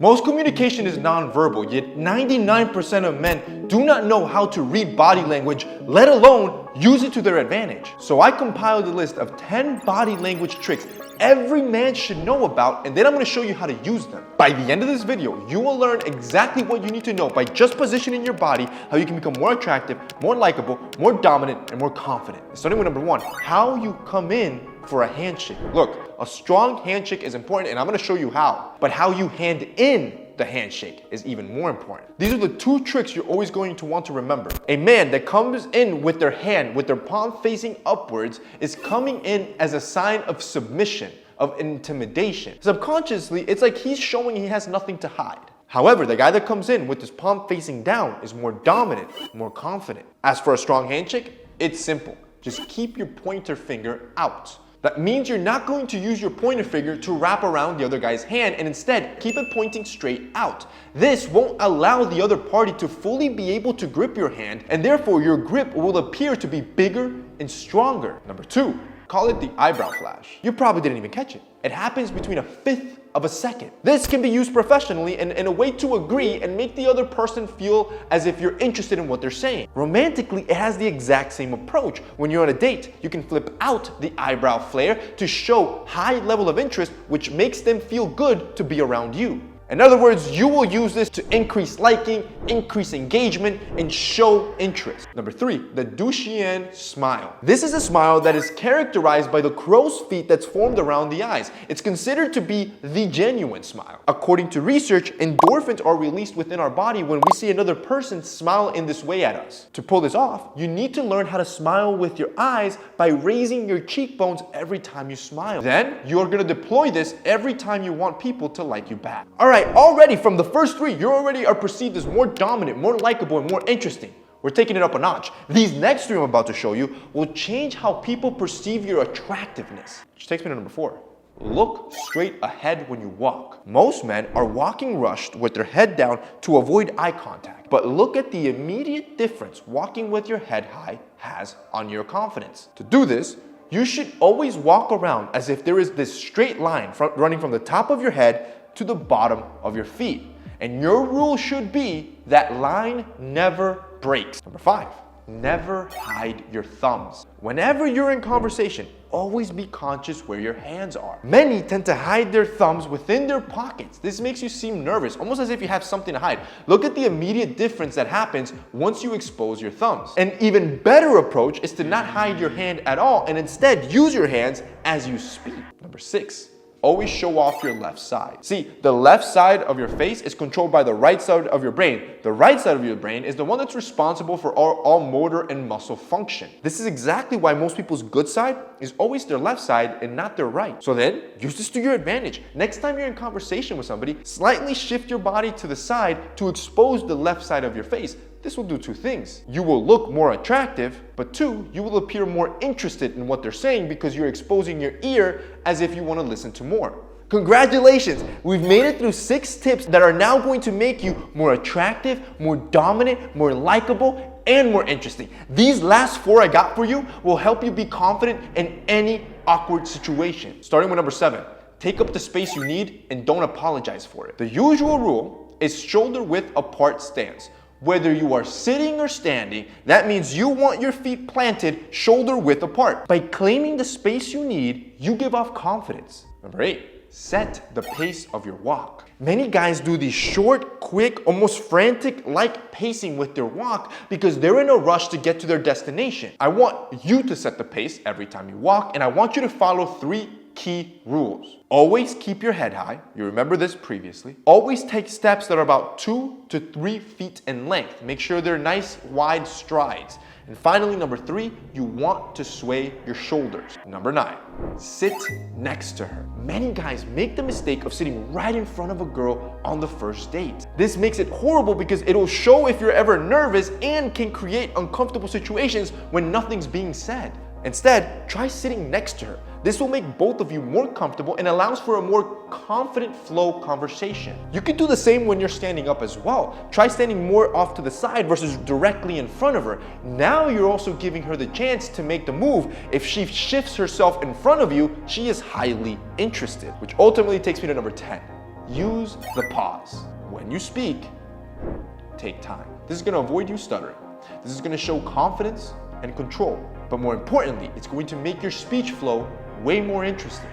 Most communication is nonverbal, yet 99% of men do not know how to read body language, let alone use it to their advantage. So I compiled a list of 10 body language tricks every man should know about, and then I'm going to show you how to use them. By the end of this video, you will learn exactly what you need to know by just positioning your body, how you can become more attractive, more likable, more dominant, and more confident. Starting with number 1, how you come in for a handshake. Look, a strong handshake is important, and I'm going to show you how. But how you hand in the handshake is even more important. These are the 2 tricks you're always going to want to remember. A man that comes in with their hand, with their palm facing upwards, is coming in as a sign of submission, of intimidation. Subconsciously, it's like he's showing he has nothing to hide. However, the guy that comes in with his palm facing down is more dominant, more confident. As for a strong handshake, it's simple. Just keep your pointer finger out. That means you're not going to use your pointer finger to wrap around the other guy's hand, and instead keep it pointing straight out. This won't allow the other party to fully be able to grip your hand, and therefore your grip will appear to be bigger and stronger. Number 2, call it the eyebrow flash. You probably didn't even catch it. It happens between a fifth of a second. This can be used professionally and in a way to agree and make the other person feel as if you're interested in what they're saying. Romantically, it has the exact same approach. When you're on a date, you can flip out the eyebrow flare to show high level of interest, which makes them feel good to be around you. In other words, you will use this to increase liking, increase engagement, and show interest. Number 3, the Duchenne smile. This is a smile that is characterized by the crow's feet that's formed around the eyes. It's considered to be the genuine smile. According to research, endorphins are released within our body when we see another person smile in this way at us. To pull this off, you need to learn how to smile with your eyes by raising your cheekbones every time you smile. Then, you're going to deploy this every time you want people to like you back. Alright, already from the first 3, you already are perceived as more dominant, more likable, and more interesting. We're taking it up a notch. These next 3 I'm about to show you will change how people perceive your attractiveness. Which takes me to number 4. Look straight ahead when you walk. Most men are walking rushed with their head down to avoid eye contact. But look at the immediate difference walking with your head high has on your confidence. To do this, you should always walk around as if there is this straight line running from the top of your head to the bottom of your feet. And your rule should be that line never breaks. Number 5, never hide your thumbs. Whenever you're in conversation, always be conscious where your hands are. Many tend to hide their thumbs within their pockets. This makes you seem nervous, almost as if you have something to hide. Look at the immediate difference that happens once you expose your thumbs. An even better approach is to not hide your hand at all and instead use your hands as you speak. Number 6, always show off your left side. See, the left side of your face is controlled by the right side of your brain. The right side of your brain is the one that's responsible for all motor and muscle function. This is exactly why most people's good side is always their left side and not their right. So then, use this to your advantage. Next time you're in conversation with somebody, slightly shift your body to the side to expose the left side of your face. This will do 2 things. You will look more attractive, but 2, you will appear more interested in what they're saying because you're exposing your ear as if you want to listen to more. Congratulations! We've made it through 6 tips that are now going to make you more attractive, more dominant, more likable, and more interesting. These last 4 I got for you will help you be confident in any awkward situation. Starting with number 7, take up the space you need and don't apologize for it. The usual rule is shoulder width apart stance. Whether you are sitting or standing, that means you want your feet planted shoulder width apart. By claiming the space you need, you give off confidence. Number 8, set the pace of your walk. Many guys do these short, quick, almost frantic-like pacing with their walk because they're in a rush to get to their destination. I want you to set the pace every time you walk, and I want you to follow 3 key rules. Always keep your head high. You remember this previously. Always take steps that are about 2 to 3 feet in length. Make sure they're nice, wide strides. And finally, number 3, you want to sway your shoulders. Number 9, sit next to her. Many guys make the mistake of sitting right in front of a girl on the first date. This makes it horrible because it'll show if you're ever nervous and can create uncomfortable situations when nothing's being said. Instead, try sitting next to her. This will make both of you more comfortable and allows for a more confident flow conversation. You can do the same when you're standing up as well. Try standing more off to the side versus directly in front of her. Now you're also giving her the chance to make the move. If she shifts herself in front of you, she is highly interested, which ultimately takes me to number 10. use the pause. When you speak, take time. This is gonna avoid you stuttering. This is gonna show confidence and control. But more importantly, it's going to make your speech flow way more interesting.